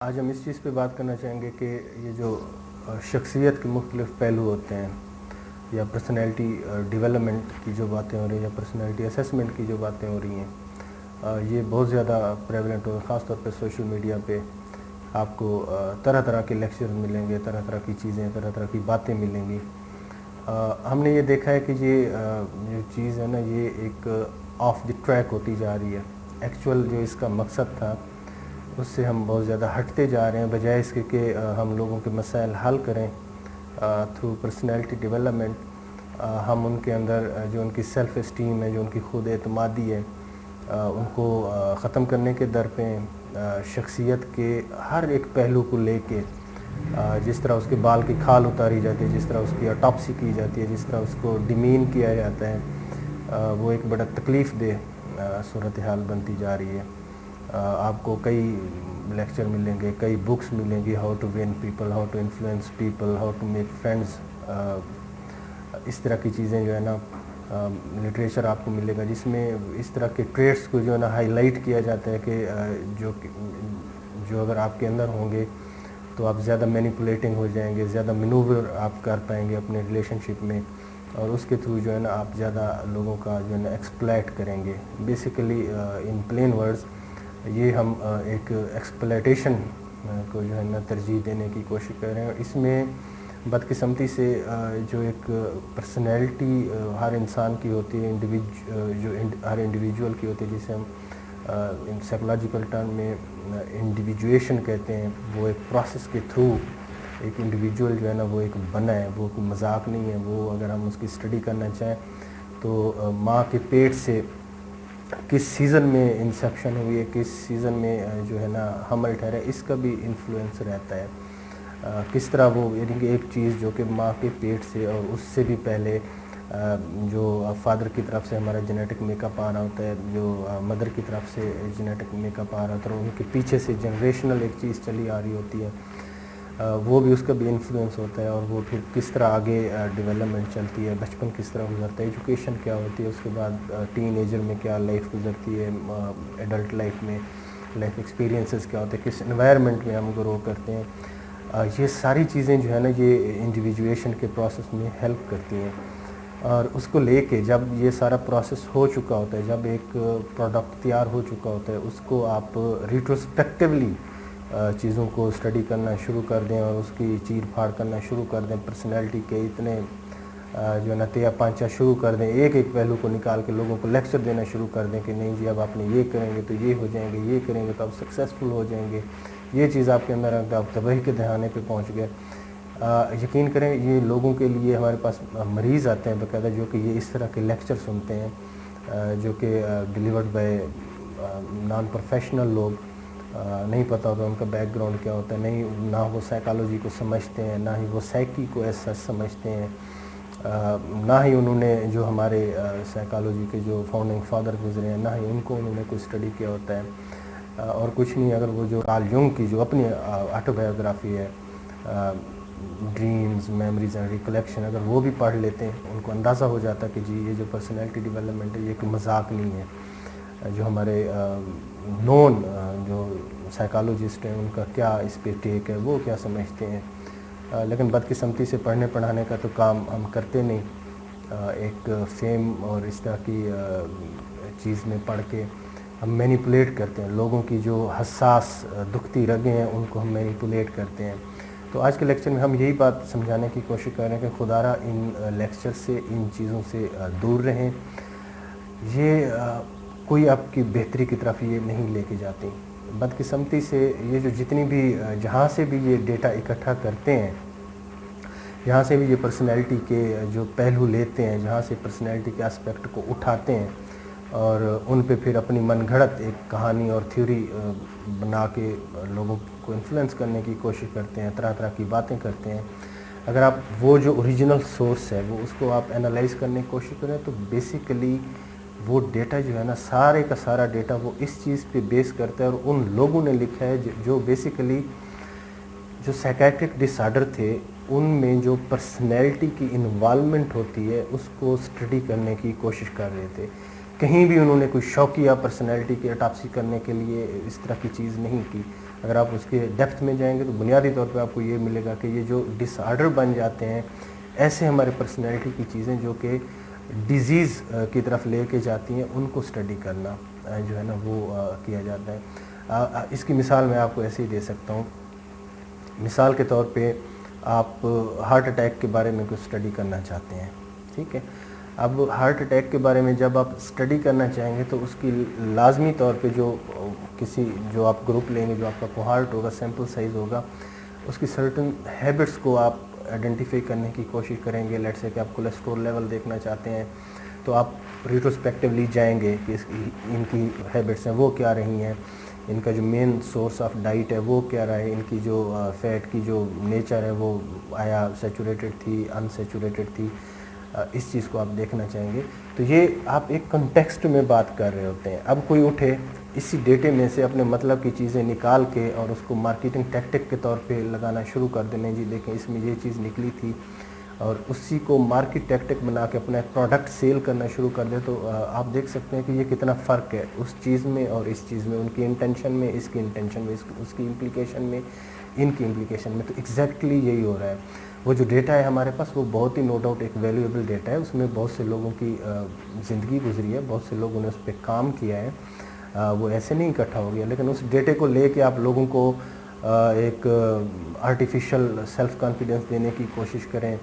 آج ہم اس چیز پہ بات کرنا چاہیں گے کہ یہ جو شخصیت کے مختلف پہلو ہوتے ہیں یا پرسنالٹی ڈیولپمنٹ کی جو باتیں ہو رہی ہیں یا پرسنالٹی اسیسمنٹ کی جو باتیں ہو رہی ہیں، یہ بہت زیادہ پریولنٹ ہو، خاص طور پہ سوشل میڈیا پہ آپ کو طرح طرح کے لیکچر ملیں گے، طرح طرح کی چیزیں، طرح طرح کی باتیں ملیں گی۔ ہم نے یہ دیکھا ہے کہ یہ جو چیز ہے نا، یہ ایک آف دی ٹریک ہوتی جا رہی ہے۔ ایکچول جو اس کا مقصد تھا اس سے ہم بہت زیادہ ہٹتے جا رہے ہیں، بجائے اس کے کہ ہم لوگوں کے مسائل حل کریں تھرو پرسنالٹی ڈیولپمنٹ۔ ہم ان کے اندر جو ان کی سیلف اسٹیم ہے، جو ان کی خود اعتمادی ہے، ان کو ختم کرنے کے در پہ شخصیت کے ہر ایک پہلو کو لے کے، جس طرح اس کے بال کی کھال اتاری جاتی ہے، جس طرح اس کی اٹاپسی کی جاتی ہے، جس طرح اس کو ڈیمین کیا جاتا ہے، وہ ایک بڑا تکلیف دہ صورتحال بنتی جا رہی ہے۔ آپ کو کئی لیکچر ملیں گے، کئی بکس ملیں گی، how to win people, how to influence people, how to make friends, اس طرح کی چیزیں جو ہے نا، لٹریچر آپ کو ملے گا جس میں اس طرح کے ٹریٹس کو جو ہے نا ہائی لائٹ کیا جاتا ہے کہ جو اگر آپ کے اندر ہوں گے تو آپ زیادہ مینیپولیٹنگ ہو جائیں گے، زیادہ مینوور آپ کر پائیں گے اپنے ریلیشن شپ میں، اور اس کے تھرو جو ہے نا آپ زیادہ لوگوں کا جو ہے نا ایکسپلائٹ کریں گے۔ بیسیکلی ان پلین ورڈز یہ ہم ایک ایکسپلائٹیشن کو جو ہے نا ترجیح دینے کی کوشش کر رہے ہیں، اور اس میں بدقسمتی سے جو ایک پرسنالٹی ہر انسان کی ہوتی ہے، ہر انڈیویجول کی ہوتی ہے، جسے ہم سائیکولوجیکل ٹرم میں انڈیویجویشن کہتے ہیں، وہ ایک پروسیس کے تھرو ایک انڈیویجول جو ہے نا وہ ایک بنا ہے، وہ کوئی مذاق نہیں ہے۔ وہ اگر ہم اس کی اسٹڈی کرنا چاہیں تو ماں کے پیٹ سے کس سیزن میں انسیپشن ہوئی ہے، کس سیزن میں جو ہے نا حمل ٹھہرا ہے، اس کا بھی انفلوئنس رہتا ہے۔ کس طرح وہ، یعنی کہ ایک چیز جو کہ ماں کے پیٹ سے اور اس سے بھی پہلے جو فادر کی طرف سے ہمارا جینیٹک میک اپ آ رہا ہوتا ہے، جو مدر کی طرف سے جینیٹک میک اپ آ رہا ہوتا ہے، اور ان کے پیچھے سے جنریشنل ایک چیز چلی آ رہی ہوتی ہے، وہ بھی اس کا بھی انفلوئنس ہوتا ہے، اور وہ پھر کس طرح آگے ڈیولپمنٹ چلتی ہے، بچپن کس طرح گزرتا ہے، ایجوکیشن کیا ہوتی ہے، اس کے بعد ٹین ایجر میں کیا لائف گزرتی ہے، ایڈلٹ لائف میں لائف ایکسپیرینسز کیا ہوتے ہیں، کس انوائرمنٹ میں ہم گرو کرتے ہیں۔ یہ ساری چیزیں جو ہے نا یہ انڈیویجویشن کے پروسیس میں ہیلپ کرتی ہیں، اور اس کو لے کے جب یہ سارا پروسیس ہو چکا ہوتا ہے، جب ایک پروڈکٹ تیار ہو چکا ہوتا ہے، اس کو آپ ریٹروسپیکٹیولی چیزوں کو اسٹڈی کرنا شروع کر دیں اور اس کی چیر پھاڑ کرنا شروع کر دیں، پرسنالٹی کے اتنے جو ہے نا تیا پانچا شروع کر دیں، ایک ایک پہلو کو نکال کے لوگوں کو لیکچر دینا شروع کر دیں کہ نہیں جی اب آپ نے یہ کریں گے تو یہ ہو جائیں گے، یہ کریں گے تو آپ سکسیزفل ہو جائیں گے، یہ چیز آپ کے اندر آپ تباہی کے دہانے پہ پہنچ گئے۔ یقین کریں یہ لوگوں کے لیے ہمارے پاس مریض آتے ہیں باقاعدہ جو کہ یہ اس طرح کے لیکچر سنتے ہیں، جو کہ ڈیلیورڈ بائی نان پروفیشنل لوگ، نہیں پتہ ہوتا ان کا بیک گراؤنڈ کیا ہوتا ہے، نہ وہ سائیکالوجی کو سمجھتے ہیں، نہ ہی وہ سائیکی کو ایسا سمجھتے ہیں، نہ ہی انہوں نے جو ہمارے سائیکالوجی کے جو فاؤنڈنگ فادر گزرے ہیں، نہ ہی ان کو انہوں نے کوئی اسٹڈی کیا ہوتا ہے، اور کچھ نہیں۔ اگر وہ جو کارل جنگ کی جو اپنی آٹو بایوگرافی ہے، ڈریمز، میموریز اینڈ ریکلیکشن، اگر وہ بھی پڑھ لیتے ہیں ان کو اندازہ ہو جاتا ہے کہ جی یہ جو پرسنالٹی ڈیولپمنٹ ہے یہ کوئی مذاق نہیں ہے۔ جو ہمارے نون جو سائیکالوجسٹ ہیں ان کا کیا اس پہ ٹیک ہے، وہ کیا سمجھتے ہیں، لیکن بدقسمتی سے پڑھنے پڑھانے کا تو کام ہم کرتے نہیں۔ ایک فیم اور اس طرح کی چیز میں پڑھ کے ہم مینیپولیٹ کرتے ہیں، لوگوں کی جو حساس دکھتی رگیں ہیں ان کو ہم مینیپولیٹ کرتے ہیں۔ تو آج کے لیکچر میں ہم یہی بات سمجھانے کی کوشش کر رہے ہیں کہ خدا را ان لیکچر سے، ان چیزوں سے دور رہیں۔ یہ کوئی آپ کی بہتری کی طرف یہ نہیں لے کے جاتی۔ بدقسمتی سے یہ جو جتنی بھی جہاں سے بھی یہ ڈیٹا اکٹھا کرتے ہیں، جہاں سے بھی یہ پرسنالٹی کے جو پہلو لیتے ہیں، جہاں سے پرسنالٹی کے اسپیکٹ کو اٹھاتے ہیں اور ان پہ پھر اپنی من گھڑت ایک کہانی اور تھیوری بنا کے لوگوں کو انفلوئنس کرنے کی کوشش کرتے ہیں، طرح طرح کی باتیں کرتے ہیں۔ اگر آپ وہ جو اوریجنل سورس ہے وہ اس کو آپ انالائز کرنے کی کوشش کریں تو بیسیکلی وہ ڈیٹا جو ہے نا، سارے کا سارا ڈیٹا وہ اس چیز پہ بیس کرتا ہے، اور ان لوگوں نے لکھا ہے جو بیسیکلی جو سائیکیٹرک ڈس آرڈر تھے ان میں جو پرسنالٹی کی انوالومنٹ ہوتی ہے اس کو اسٹڈی کرنے کی کوشش کر رہے تھے۔ کہیں بھی انہوں نے کوئی شوقیہ پرسنالٹی کی اٹاپسی کرنے کے لیے اس طرح کی چیز نہیں کی۔ اگر آپ اس کے ڈیپتھ میں جائیں گے تو بنیادی طور پہ آپ کو یہ ملے گا کہ یہ جو ڈس آرڈر بن جاتے ہیں، ایسے ہمارے پرسنالٹی کی چیزیں جو کہ ڈیزیز کی طرف لے کے جاتی ہیں، ان کو اسٹڈی کرنا جو ہے نا وہ کیا جاتا ہے۔ اس کی مثال میں آپ کو ایسے ہی دے سکتا ہوں۔ مثال کے طور پہ آپ ہارٹ اٹیک کے بارے میں کچھ اسٹڈی کرنا چاہتے ہیں، ٹھیک ہے۔ اب ہارٹ اٹیک کے بارے میں جب آپ اسٹڈی کرنا چاہیں گے تو اس کی لازمی طور پہ جو آپ گروپ لیں گے، جو آپ کا کوہارٹ ہوگا، سیمپل سائز ہوگا، اس کی سرٹن ہیبٹس کو آپ آئیڈینٹیفائی کرنے کی کوشش کریں گے۔ لیٹس سے کہ آپ کولیسٹرول لیول دیکھنا چاہتے ہیں تو آپ ریٹروسپیکٹیولی جائیں گے کہ ان کی ہیبٹس ہیں وہ کیا رہی ہیں، ان کا جو مین سورس آف ڈائٹ ہے وہ کیا رہا ہے، ان کی جو فیٹ کی جو نیچر ہے وہ آیا سیچوریٹڈ تھی، ان سیچوریٹڈ تھی، اس چیز کو آپ دیکھنا چاہیں گے۔ تو یہ آپ ایک کنٹیکسٹ میں بات کر رہے ہوتے ہیں۔ اب کوئی اٹھے اسی ڈیٹے میں سے اپنے مطلب کی چیزیں نکال کے اور اس کو مارکیٹنگ ٹیکٹک کے طور پہ لگانا شروع کر دینے، جی دیکھیں اس میں یہ چیز نکلی تھی، اور اسی کو مارکیٹ ٹیکٹک بنا کے اپنا ایک پروڈکٹ سیل کرنا شروع کر دے، تو آپ دیکھ سکتے ہیں کہ یہ کتنا فرق ہے اس چیز میں اور اس چیز میں، ان کی انٹینشن میں، اس کی انٹینشن میں، اس کی امپلیکیشن میں، ان کی امپلیکیشن میں۔ تو ایگزیکٹلی یہی ہو رہا ہے۔ وہ جو ڈیٹا ہے ہمارے پاس وہ بہت ہی نو ڈاؤٹ ایک ویلیویبل ڈیٹا ہے، اس میں بہت سے لوگوں کی زندگی گزری ہے، بہت سے لوگوں نے اس پہ کام کیا ہے، وہ ایسے نہیں اکٹھا ہو گیا۔ لیکن اس ڈیٹے کو لے کے آپ لوگوں کو ایک آرٹیفیشل سیلف کانفیڈنس دینے کی کوشش کریں،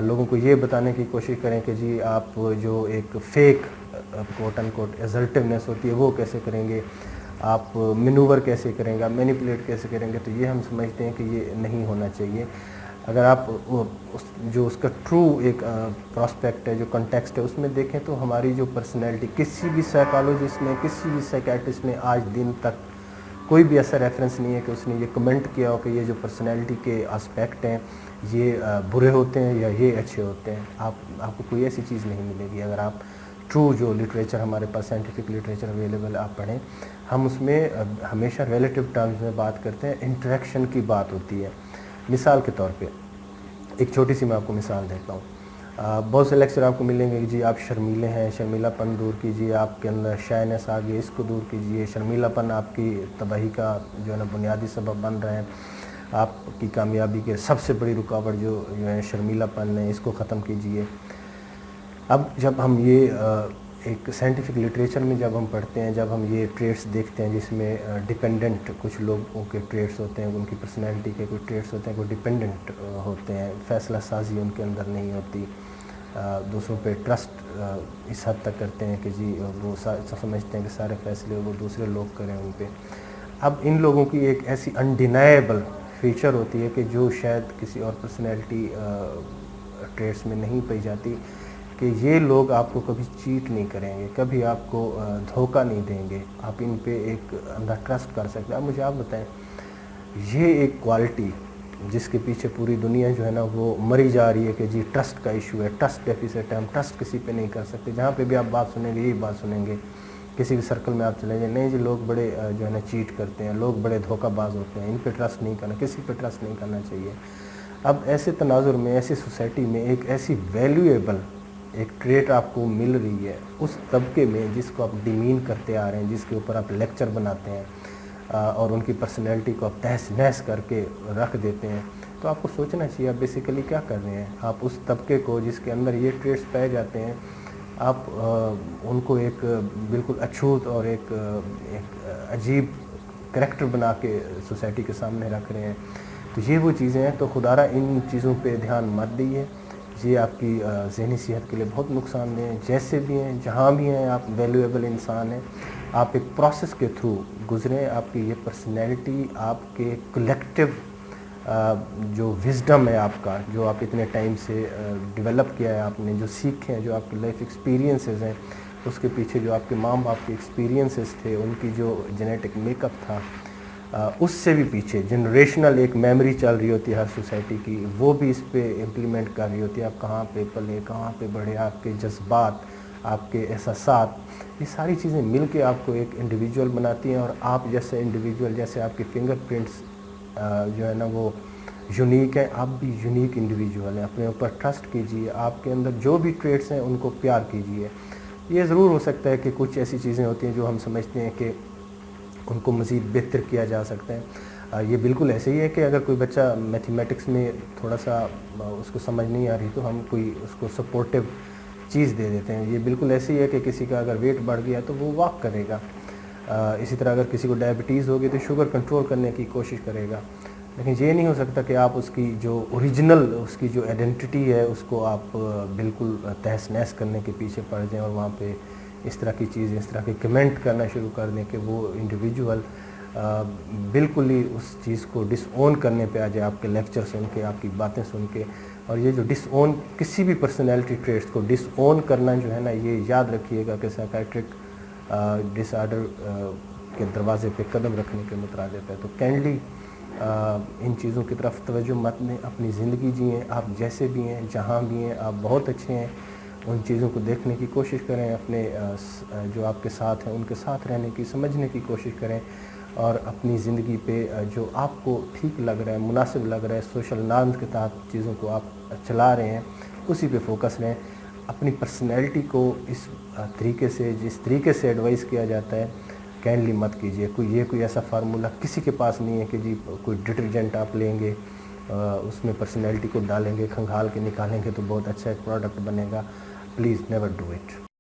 لوگوں کو یہ بتانے کی کوشش کریں کہ جی آپ جو ایک فیک کوٹ ان کوٹ ایزرٹیونیس ہوتی ہے وہ کیسے کریں گے، آپ مینوور کیسے کریں گے، آپ مینیپولیٹ کیسے کریں گے، تو یہ ہم سمجھتے ہیں کہ یہ نہیں ہونا چاہیے۔ اگر آپ جو اس کا ٹرو ایک پراسپیکٹ ہے، جو کنٹیکسٹ ہے، اس میں دیکھیں تو ہماری جو پرسنالٹی، کسی بھی سائیکالوجسٹ نے، کسی بھی سائیکیٹرسٹ نے آج دن تک کوئی بھی ایسا ریفرنس نہیں ہے کہ اس نے یہ کمنٹ کیا ہو کہ یہ جو پرسنالٹی کے اسپیکٹ ہیں یہ برے ہوتے ہیں یا یہ اچھے ہوتے ہیں۔ آپ کو کوئی ایسی چیز نہیں ملے گی۔ اگر آپ ٹرو جو لٹریچر ہمارے پاس سائنٹیفک لٹریچر اویلیبل آپ پڑھیں، ہم اس میں ہمیشہ ریلیٹیو ٹرمز میں بات کرتے ہیں، انٹریکشن کی بات ہوتی ہے۔ مثال کے طور پہ ایک چھوٹی سی میں آپ کو مثال دیتا ہوں۔ بہت سے لیکچر آپ کو ملیں گے کہ جی آپ شرمیلے ہیں، شرمیلا پن دور کیجیے، آپ کے اندر شائنس آ گئی، اس کو دور کیجیے، شرمیلا پن آپ کی تباہی کا جو ہے نا بنیادی سبب بن رہے ہیں، آپ کی کامیابی کے سب سے بڑی رکاوٹ جو ہے شرمیلا پن ہے، اس کو ختم کیجیے۔ اب جب ہم یہ ایک سائنٹیفک لٹریچر میں جب ہم پڑھتے ہیں، جب ہم یہ ٹریٹس دیکھتے ہیں جس میں ڈیپینڈنٹ کچھ لوگوں کے ٹریٹس ہوتے ہیں، ان کی پرسنالٹی کے کچھ ٹریٹس ہوتے ہیں، وہ ڈیپینڈنٹ ہوتے ہیں، فیصلہ سازی ان کے اندر نہیں ہوتی، دوسروں پہ ٹرسٹ اس حد تک کرتے ہیں کہ جی وہ سمجھتے ہیں کہ سارے فیصلے وہ دوسرے لوگ کریں ان پہ۔ اب ان لوگوں کی ایک ایسی انڈینائیبل فیچر ہوتی ہے کہ جو شاید کسی اور پرسنالٹی ٹریٹس میں نہیں پائی جاتی، کہ یہ لوگ آپ کو کبھی چیٹ نہیں کریں گے، کبھی آپ کو دھوکہ نہیں دیں گے، آپ ان پہ ایک اندر ٹرسٹ کر سکتے ہیں۔ اب مجھے آپ بتائیں، یہ ایک کوالٹی جس کے پیچھے پوری دنیا جو ہے نا وہ مری جا رہی ہے کہ جی ٹرسٹ کا ایشو ہے، ٹرسٹ ڈیفیسٹ ہے، ہم ٹرسٹ کسی پہ نہیں کر سکتے، جہاں پہ بھی آپ بات سنیں گے یہی بات سنیں گے، کسی بھی سرکل میں آپ چلے جائیں، نہیں جی لوگ بڑے جو ہے نا چیٹ کرتے ہیں، لوگ بڑے دھوکہ باز ہوتے ہیں، ان پہ ٹرسٹ نہیں کرنا، کسی پہ ٹرسٹ نہیں کرنا چاہیے۔ اب ایسے تناظر میں، ایسی سوسائٹی میں ایک ایسی ویلیویبل ایک ٹریٹ آپ کو مل رہی ہے اس طبقے میں جس کو آپ ڈیمین کرتے آ رہے ہیں، جس کے اوپر آپ لیکچر بناتے ہیں اور ان کی پرسنالٹی کو آپ تہس نہس کر کے رکھ دیتے ہیں، تو آپ کو سوچنا چاہیے آپ بیسیکلی کیا کر رہے ہیں۔ آپ اس طبقے کو جس کے اندر یہ ٹریٹس پائے جاتے ہیں، آپ ان کو ایک بالکل اچھوت اور ایک عجیب کریکٹر بنا کے سوسائٹی کے سامنے رکھ رہے ہیں۔ تو یہ وہ چیزیں ہیں، تو خدا را ان چیزوں پہ دھیان مت دیجیے، یہ آپ کی ذہنی صحت کے لیے بہت نقصان دہ ہیں۔ جیسے بھی ہیں، جہاں بھی ہیں، آپ ویلیویبل انسان ہیں، آپ ایک پروسیس کے تھرو گزریں، آپ کی یہ پرسنالٹی آپ کے کلیکٹیو جو وزڈم ہے آپ کا، جو آپ اتنے ٹائم سے ڈیولپ کیا ہے آپ نے، جو سیکھے ہیں، جو آپ کے لائف ایکسپیرینسز ہیں، اس کے پیچھے جو آپ کے ماں باپ کے ایکسپیرینسز تھے، ان کی جو جینیٹک میک اپ تھا، اس سے بھی پیچھے جنریشنل ایک میموری چل رہی ہوتی ہے ہر سوسائٹی کی، وہ بھی اس پہ امپلیمنٹ کر رہی ہوتی ہے۔ آپ کہاں پہ پلے، کہاں پہ بڑھے، آپ کے جذبات، آپ کے احساسات، یہ ساری چیزیں مل کے آپ کو ایک انڈیویجول بناتی ہیں، اور آپ جیسے انڈیویجول، جیسے آپ کے فنگر پرنٹس جو ہے نا وہ یونیک ہیں، آپ بھی یونیک انڈیویجول ہیں۔ اپنے اوپر ٹرسٹ کیجیے، آپ کے اندر جو بھی ٹریٹس ہیں ان کو پیار کیجیے۔ یہ ضرور ہو سکتا ہے کہ کچھ ایسی چیزیں ہوتی ہیں جو ہم سمجھتے ہیں کہ ان کو مزید بہتر کیا جا سکتا ہے۔ یہ بالکل ایسے ہی ہے کہ اگر کوئی بچہ میتھمیٹکس میں تھوڑا سا اس کو سمجھ نہیں آ رہی تو ہم کوئی اس کو سپورٹیو چیز دے دیتے ہیں. یہ بالکل ایسے ہی ہے کہ کسی کا اگر ویٹ بڑھ گیا تو وہ واک کرے گا. اسی طرح اگر کسی کو ڈائبٹیز ہوگی تو شوگر کنٹرول کرنے کی کوشش کرے گا. لیکن یہ نہیں ہو سکتا کہ آپ اس کی جو اوریجنل اس کی جو آئیڈینٹی ہے اس کو آپ بالکل تہس نہس کرنے کے پیچھے پڑ جائیں اور وہاں پہ اس طرح کی چیز اس طرح کے کمنٹ کرنا شروع کر دیں کہ وہ انڈیویجول بالکل ہی اس چیز کو ڈس اون کرنے پہ آ جائے آپ کے لیکچر سن کے, آپ کی باتیں سن کے. اور یہ جو ڈس اون کسی بھی پرسنالٹی ٹریٹس کو ڈس اون کرنا جو ہے نا, یہ یاد رکھیے گا کہ سائیکائٹرک ڈس آرڈر کے دروازے پہ قدم رکھنے کے مترادف ہے. تو کائنڈلی ان چیزوں کی طرف توجہ مت دیں, اپنی زندگی جئیں, آپ جیسے بھی ہیں جہاں بھی ہیں آپ بہت اچھے ہیں. ان چیزوں کو دیکھنے کی کوشش کریں, اپنے جو آپ کے ساتھ ہیں ان کے ساتھ رہنے کی سمجھنے کی کوشش کریں, اور اپنی زندگی پہ جو آپ کو ٹھیک لگ رہا ہے, مناسب لگ رہا ہے, سوشل نارمز کے تحت چیزوں کو آپ چلا رہے ہیں, اسی پہ فوکس رہیں. اپنی پرسنالٹی کو اس طریقے سے جس طریقے سے ایڈوائز کیا جاتا ہے کائنڈلی مت کیجیے. کوئی ایسا فارمولہ کسی کے پاس نہیں ہے کہ جی کوئی ڈٹرجنٹ آپ لیں گے اس میں پرسنالٹی کو ڈالیں گے, کھنگال کے نکالیں گے تو بہت اچھا ایک پروڈکٹ بنے گا. Please never do it.